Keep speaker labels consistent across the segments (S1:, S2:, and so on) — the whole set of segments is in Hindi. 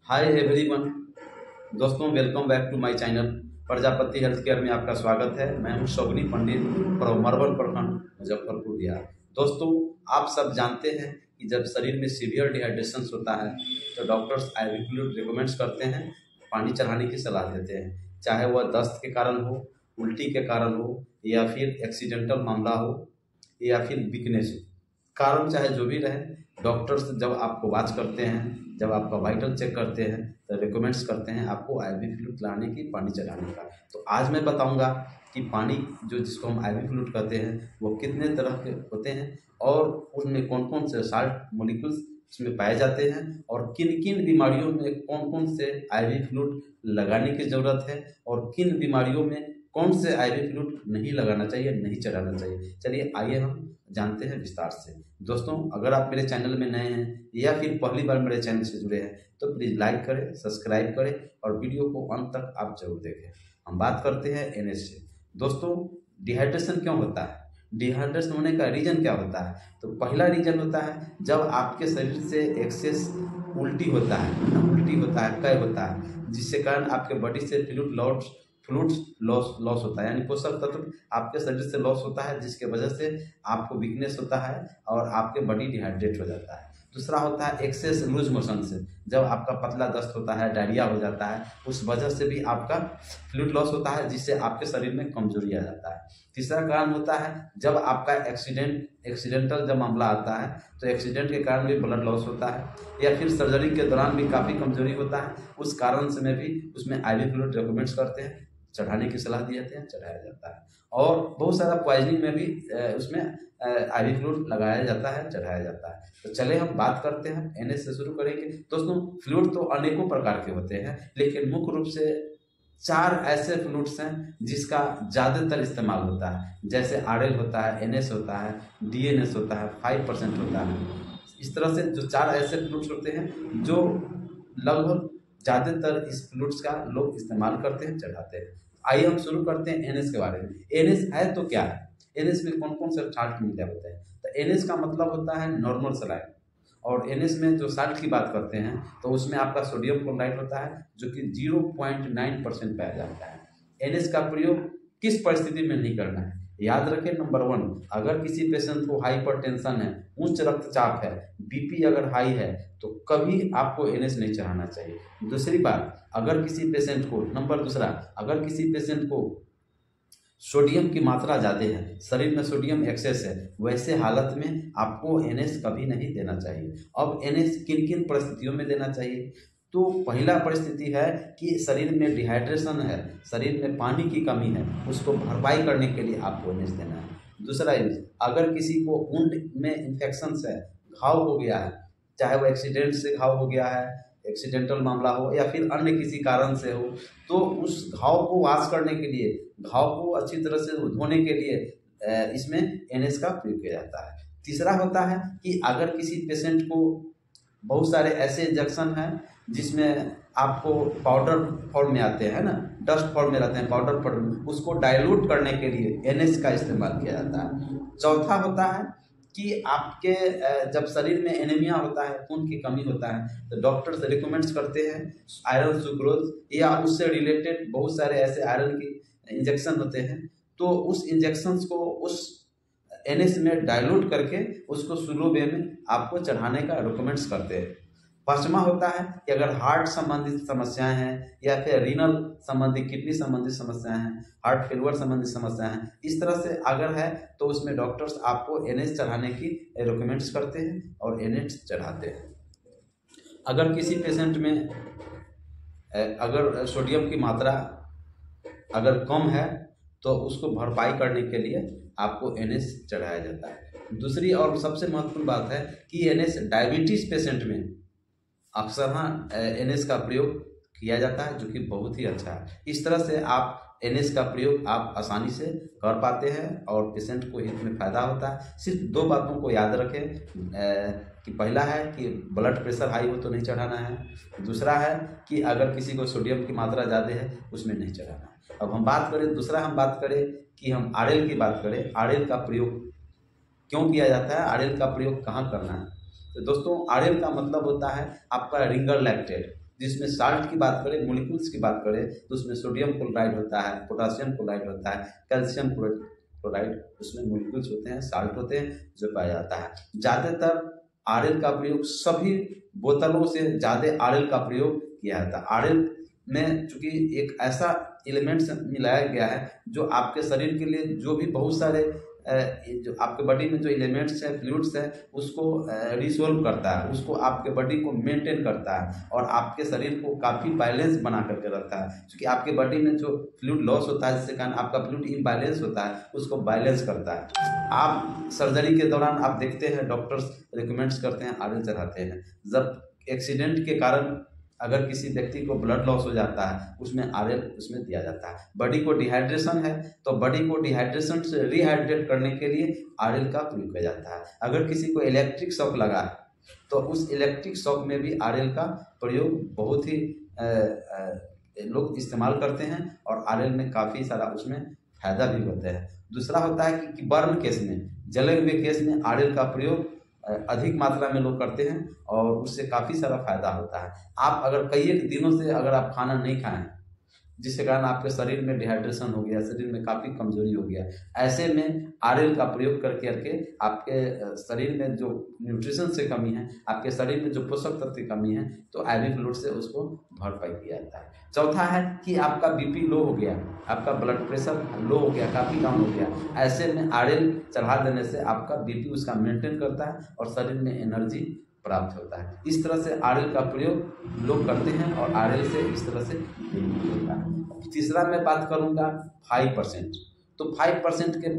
S1: हाय एवरीवन। दोस्तों, welcome back to my channel Prajapati health care में आपका स्वागत है। मैं हूं शोभनी पंडित, मरवन प्रखंड, मुजफ्फरपुर बिहार। दोस्तों, आप सब जानते हैं कि जब शरीर में सीवियर डिहाइड्रेशन होता है तो डॉक्टर्स IV फ्लूइड रिकमेंड्स करते हैं, पानी चढ़ाने की सलाह देते हैं। चाहे वह दस्त के कारण हो, उल्टी के कारण हो, या फिर एक्सीडेंटल मामला हो, या फिर वीकनेस हो, कारण चाहे जो भी रहे, डॉक्टर्स जब आपको वॉच करते हैं, जब आपका वाइटल चेक करते हैं तो रिकमेंड्स करते हैं आपको IV फ्लूइड लाने की, पानी चढ़ाने का। तो आज मैं बताऊंगा कि पानी जिसको हम IV फ्लूइड कहते हैं वो कितने तरह के होते हैं और उसमें कौन कौन से साल्ट मॉलिक्यूल्स उसमें पाए जाते हैं और किन किन बीमारियों में कौन कौन से IV फ्लूइड लगाने की ज़रूरत है और किन बीमारियों में कौन से IV फ्लूइड नहीं लगाना चाहिए, नहीं चढ़ाना चाहिए। चलिए आइए हम जानते हैं विस्तार से। दोस्तों, अगर आप मेरे चैनल में नए हैं या फिर पहली बार मेरे चैनल से जुड़े हैं तो प्लीज़ लाइक करें, सब्सक्राइब करें और वीडियो को अंत तक आप जरूर देखें। हम बात करते हैं NH से। दोस्तों, डिहाइड्रेशन क्यों होता है, डिहाइड्रेशन होने का रीज़न क्या होता है? तो पहला रीज़न होता है जब आपके शरीर से एक्सेस उल्टी होता है, कय होता है, जिससे कारण आपके बॉडी से फ्लूइड्स लॉस होता है, यानी पोषक तत्व आपके शरीर से लॉस होता है, जिसके वजह से आपको वीकनेस होता है और आपके बॉडी डिहाइड्रेट हो जाता है। दूसरा होता है एक्सेस लूज मोशन से, जब आपका पतला दस्त होता है, डायरिया हो जाता है, उस वजह से भी आपका फ्लूइड लॉस होता है, जिससे आपके शरीर में कमजोरी आ जाता है। तीसरा कारण होता है जब आपका एक्सीडेंटल जब मामला आता है तो एक्सीडेंट के कारण भी ब्लड लॉस होता है, या फिर सर्जरी के दौरान भी काफ़ी कमजोरी होता है, उस कारण से में भी उसमें IV फ्लूइड रिकमेंड्स करते हैं, चढ़ाने की सलाह दी जाती है, चढ़ाया जाता है। और बहुत सारा पॉइजनिंग में भी उसमें IV फ्लूइड लगाया जाता है, चढ़ाया जाता है। तो चले हम बात करते हैं, NH से शुरू करेंगे। दोस्तों, फ्लूइड तो अनेकों प्रकार के होते हैं, लेकिन मुख्य रूप से 4 ऐसे फ्लूइड्स हैं जिसका ज़्यादातर इस्तेमाल होता है। जैसे RL होता है, NH होता है, DNS होता है, 5% होता है। इस तरह से जो 4 ऐसे फ्लूइड्स होते हैं जो लगभग ज़्यादातर इस फ्लूइड्स का लोग इस्तेमाल करते हैं, चढ़ाते हैं। आइए हम शुरू करते हैं NH के बारे में। NH है तो क्या है, NH में कौन कौन से साल्ट मिले होते हैं? तो NH का मतलब होता है नॉर्मल सलाइन, और NH में जो साल्ट की बात करते हैं तो उसमें आपका सोडियम क्लोराइड होता है जो कि 0.9% पाया जाता है। NH का प्रयोग किस परिस्थिति में नहीं करना है? याद रखें, नंबर 1, अगर किसी पेशेंट को हाइपरटेंशन है, उच्च रक्तचाप है, BP अगर हाई है तो कभी आपको NH नहीं चढ़ाना चाहिए। दूसरी बात, अगर किसी पेशेंट को अगर किसी पेशेंट को सोडियम की मात्रा ज़्यादा है, शरीर में सोडियम एक्सेस है, वैसे हालत में आपको NH कभी नहीं देना चाहिए। अब NH किन किन परिस्थितियों में देना चाहिए? तो पहला परिस्थिति है कि शरीर में डिहाइड्रेशन है, शरीर में पानी की कमी है, उसको भरपाई करने के लिए आपको NH देना है। दूसरा यूज, अगर किसी को वुंड में इन्फेक्शन है, घाव हो गया है, चाहे वो एक्सीडेंट से घाव हो गया है, एक्सीडेंटल मामला हो या फिर अन्य किसी कारण से हो, तो उस घाव को वाश करने के लिए, घाव को अच्छी तरह से धोने के लिए इसमें NH का प्रयोग किया जाता है। तीसरा होता है कि अगर किसी पेशेंट को बहुत सारे ऐसे इंजेक्शन हैं जिसमें आपको पाउडर फॉर्म में आते हैं ना, डस्ट फॉर्म में रहते हैं, पाउडर फॉर्म में, उसको डाइल्यूट करने के लिए NH का इस्तेमाल किया जाता है। चौथा होता है कि आपके जब शरीर में एनीमिया होता है, खून की कमी होता है, तो डॉक्टर्स रिकमेंड्स करते हैं आयरन सुक्रोज या उससे रिलेटेड बहुत सारे ऐसे आयरन की इंजेक्शन होते हैं, तो उस इंजेक्शंस को उस NH में डाइल्यूट करके उसको स्लो वे में आपको चढ़ाने का रिकमेंड्स करते हैं। पांचवा होता है कि अगर हार्ट संबंधित समस्याएं हैं या फिर रीनल संबंधी, किडनी संबंधित समस्याएं हैं, हार्ट फेलियर संबंधित समस्याएं हैं, इस तरह से अगर है तो उसमें डॉक्टर्स आपको NH चढ़ाने की रिकमेंड्स करते हैं और NH चढ़ाते हैं। अगर किसी पेशेंट में अगर सोडियम की मात्रा अगर कम है तो उसको भरपाई करने के लिए आपको NH चढ़ाया जाता है। दूसरी और सबसे महत्वपूर्ण बात है कि NH डायबिटीज पेशेंट में अक्सर NH का प्रयोग किया जाता है, जो कि बहुत ही अच्छा है। इस तरह से आप NH का प्रयोग आप आसानी से कर पाते हैं और पेशेंट को इसमें फायदा होता है। सिर्फ 2 बातों को याद रखें कि पहला है कि ब्लड प्रेशर हाई हो तो नहीं चढ़ाना है, दूसरा है कि अगर किसी को सोडियम की मात्रा ज़्यादा है उसमें नहीं चढ़ाना है। अब हम बात करें कि हम RL की बात करें, RL का प्रयोग क्यों किया जाता है, RL का प्रयोग कहाँ करना है? तो दोस्तों, RL का मतलब होता है आपका रिंगर लैक्टेट। जिसमें साल्ट की बात करें, मोलिकुल्स की बात करें, तो उसमें सोडियम क्लोराइड होता है, पोटासियम क्लोराइड होता है, कैल्शियम क्लोराइड, उसमें मोलिकुल्स होते हैं, साल्ट होते हैं जो पाया जाता है। ज़्यादातर आरएल का प्रयोग, सभी बोतलों से ज़्यादा आरएल का प्रयोग किया जाता है। आरएल में चूंकि एक ऐसा एलिमेंट्स मिलाया गया है जो आपके शरीर के लिए जो भी बहुत सारे जो आपके बॉडी में जो एलिमेंट्स है, फ्लूइड्स है, उसको रिसोल्व करता है, उसको आपके बॉडी को मेंटेन करता है और आपके शरीर को काफ़ी बैलेंस बना करके रखता है। क्योंकि आपके बॉडी में जो फ्लूइड लॉस होता है, जिसके कारण आपका फ्लूइड इम्बैलेंस होता है, उसको बैलेंस करता है। आप सर्जरी के दौरान आप देखते हैं डॉक्टर्स रिकमेंड्स करते हैं, आरएल चढ़ाते हैं। जब एक्सीडेंट के कारण अगर किसी व्यक्ति को ब्लड लॉस हो जाता है, उसमें आरएल उसमें दिया जाता है। बॉडी को डिहाइड्रेशन है तो बॉडी को डिहाइड्रेशन से रिहाइड्रेट करने के लिए आरएल का प्रयोग किया जाता है। अगर किसी को इलेक्ट्रिक शॉक लगा तो उस इलेक्ट्रिक शॉक में भी आरएल का प्रयोग बहुत ही लोग इस्तेमाल करते हैं और आरएल में काफ़ी सारा उसमें फायदा भी होता है। दूसरा होता है कि बर्न केस में, जले हुए केस में आरएल का प्रयोग अधिक मात्रा में लोग करते हैं और उससे काफ़ी सारा फायदा होता है। आप अगर कई एक दिनों से अगर आप खाना नहीं खाएं, जिसके कारण आपके शरीर में डिहाइड्रेशन हो गया, शरीर में काफ़ी कमजोरी हो गया, ऐसे में आरएल का प्रयोग करके आपके शरीर में जो न्यूट्रिशन से कमी है, आपके शरीर में जो पोषक तत्व की कमी है, तो आईवी फ्लूइड से उसको भरपाई किया जाता है। चौथा है कि आपका बीपी लो हो गया, आपका ब्लड प्रेशर लो हो गया, काफ़ी डाउन हो गया, ऐसे में आरएल चढ़ा देने से आपका बीपी उसका मेंटेन करता है और शरीर में एनर्जी प्राप्त होता है। इस तरह से आरएल का प्रयोग लोग करते हैं और आरएल से इस तरह से होता है। तीसरा मैं बात करूंगा 5%। तो 5% के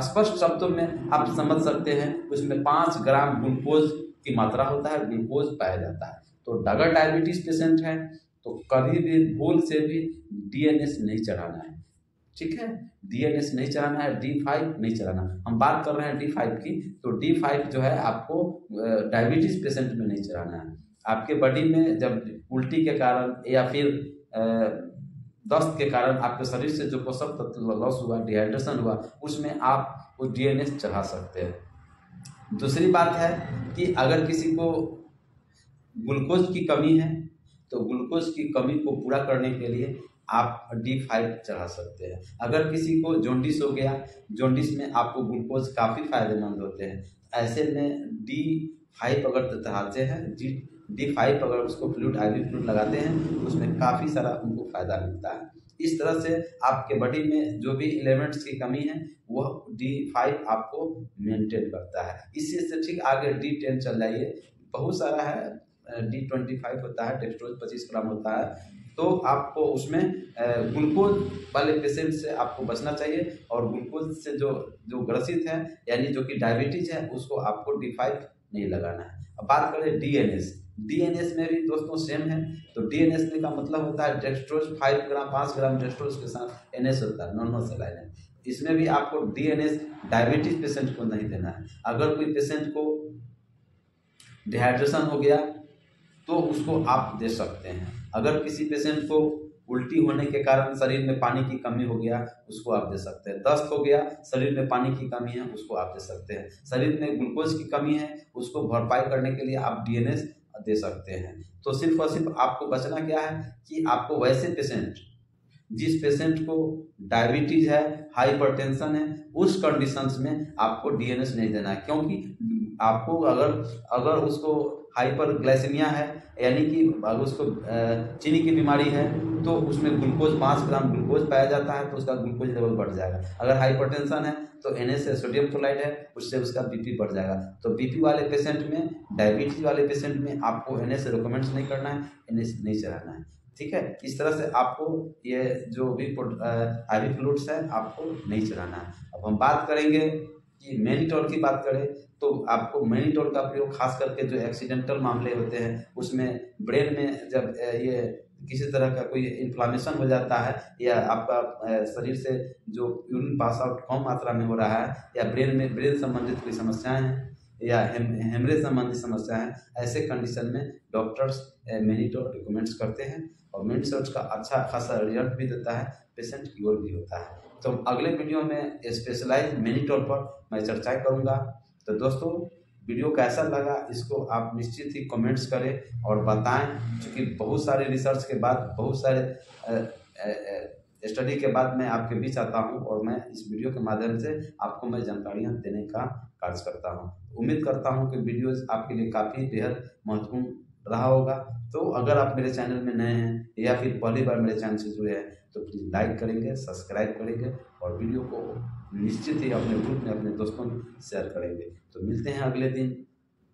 S1: स्पष्ट शब्दों में आप समझ सकते हैं, उसमें 5 ग्राम ग्लूकोज की मात्रा होता है, ग्लूकोज पाया जाता है। तो अगर डायबिटीज पेशेंट है तो कभी भी भूल से भी डीएनएस नहीं चढ़ाना है, ठीक है। डीएनएस नहीं चलाना है, D5 नहीं चलाना। हम बात कर रहे हैं D5 की, तो D5 जो है आपको डायबिटीज पेशेंट में नहीं चलाना है। आपके बॉडी में जब उल्टी के कारण या फिर दस्त के कारण आपके शरीर से जो पोषक तत्व लॉस हुआ, डिहाइड्रेशन हुआ, उसमें आप वो डीएनएस चढ़ा सकते हैं। दूसरी बात है कि अगर किसी को ग्लूकोज की कमी है तो ग्लूकोज की कमी को पूरा करने के लिए आप D5 चढ़ा सकते हैं। अगर किसी को जॉन्डिस हो गया, जॉन्डिस में आपको ग्लूकोज काफ़ी फायदेमंद होते हैं, ऐसे में D5 अगर चढ़ाते हैं, D5 अगर उसको फ्लूइड, आईवी फ्लूइड लगाते हैं, तो उसमें काफ़ी सारा उनको फायदा मिलता है। इस तरह से आपके बॉडी में जो भी एलिमेंट्स की कमी है वह D5 आपको मेंटेन करता है। इसी से ठीक आगे D10 चल जाइए, बहुत सारा है, D25 होता है, डेक्सट्रोज 25 ग्राम होता है। तो आपको उसमें ग्लूकोज वाले पेशेंट से आपको बचना चाहिए और ग्लूकोज से जो ग्रसित है यानी जो कि डायबिटीज है, उसको आपको D5 नहीं लगाना है। अब बात करें डीएनएस में भी दोस्तों सेम है। तो डीएनएस का मतलब होता है डेक्सट्रोज 5 ग्राम, 5 ग्राम डेक्सट्रोज के साथ एनएस होता है, नॉन सेलाइन। इसमें भी आपको डीएनएस डायबिटीज पेशेंट को नहीं देना है। अगर कोई पेशेंट को डिहाइड्रेशन हो गया तो उसको आप दे सकते हैं। अगर किसी पेशेंट को उल्टी होने के कारण शरीर में पानी की कमी हो गया, उसको आप दे सकते हैं। दस्त हो गया, शरीर में पानी की कमी है, उसको आप दे सकते हैं। शरीर में ग्लूकोज की कमी है, उसको भरपाई करने के लिए आप डीएनएस दे सकते हैं। तो सिर्फ और सिर्फ आपको बचना क्या है कि आपको वैसे पेशेंट, जिस पेशेंट को डायबिटीज है, हाइपरटेंशन है, उस कंडीशंस में आपको डीएनएस नहीं देना है। क्योंकि आपको अगर उसको हाइपरग्लाइसेमिया है, यानी कि अगर उसको चीनी की बीमारी है, तो उसमें ग्लूकोज 5 ग्राम ग्लूकोज पाया जाता है, तो उसका ग्लूकोज लेवल बढ़ जाएगा। अगर हाइपरटेंशन है तो एनएस है, सोडियम क्लोराइड है, उससे उसका बीपी बढ़ जाएगा। तो बीपी वाले पेशेंट में, डायबिटीज वाले पेशेंट में आपको एनएस रिकमेंड नहीं करना है, एनएस नहीं चलाना है, ठीक है। इस तरह से आपको ये जो भी आईवी फ्लूइड्स है आपको नहीं चलाना है। अब हम बात करेंगे कि मैनिटोल की बात करें तो आपको मैनिटोल का प्रयोग खास करके जो एक्सीडेंटल मामले होते हैं, उसमें ब्रेन में जब ये किसी तरह का कोई इन्फ्लामेशन हो जाता है या आपका शरीर से जो यूरिन पास आउट कम मात्रा में हो रहा है या ब्रेन संबंधित कोई समस्याएं हैं या हेमरेज संबंधित समस्या है, ऐसे कंडीशन में डॉक्टर्स मैनिटोल रिकमेंड्स करते हैं और मैनिटोल का अच्छा खासा रिजल्ट भी देता है, पेशेंट क्योर भी होता है। तो अगले वीडियो में स्पेशलाइज मैनिटोल पर मैं चर्चा करूंगा। तो दोस्तों वीडियो कैसा लगा इसको आप निश्चित ही कमेंट्स करें और बताएं, क्योंकि बहुत सारे रिसर्च के बाद, बहुत सारे स्टडी के बाद मैं आपके बीच आता हूं और मैं इस वीडियो के माध्यम से आपको मैं जानकारियां देने का कार्य करता हूं। उम्मीद करता हूं कि वीडियोस आपके लिए काफ़ी बेहद महत्वपूर्ण रहा होगा। तो अगर आप मेरे चैनल में नए हैं या फिर पहली बार मेरे चैनल से जुड़े हैं तो प्लीज़ लाइक करेंगे, सब्सक्राइब करेंगे और वीडियो को निश्चित ही अपने ग्रुप में अपने दोस्तों में शेयर करेंगे। तो मिलते हैं अगले दिन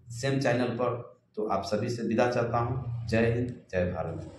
S1: सेम चैनल पर। तो आप सभी से विदा चाहता हूँ। जय हिंद, जय भारत।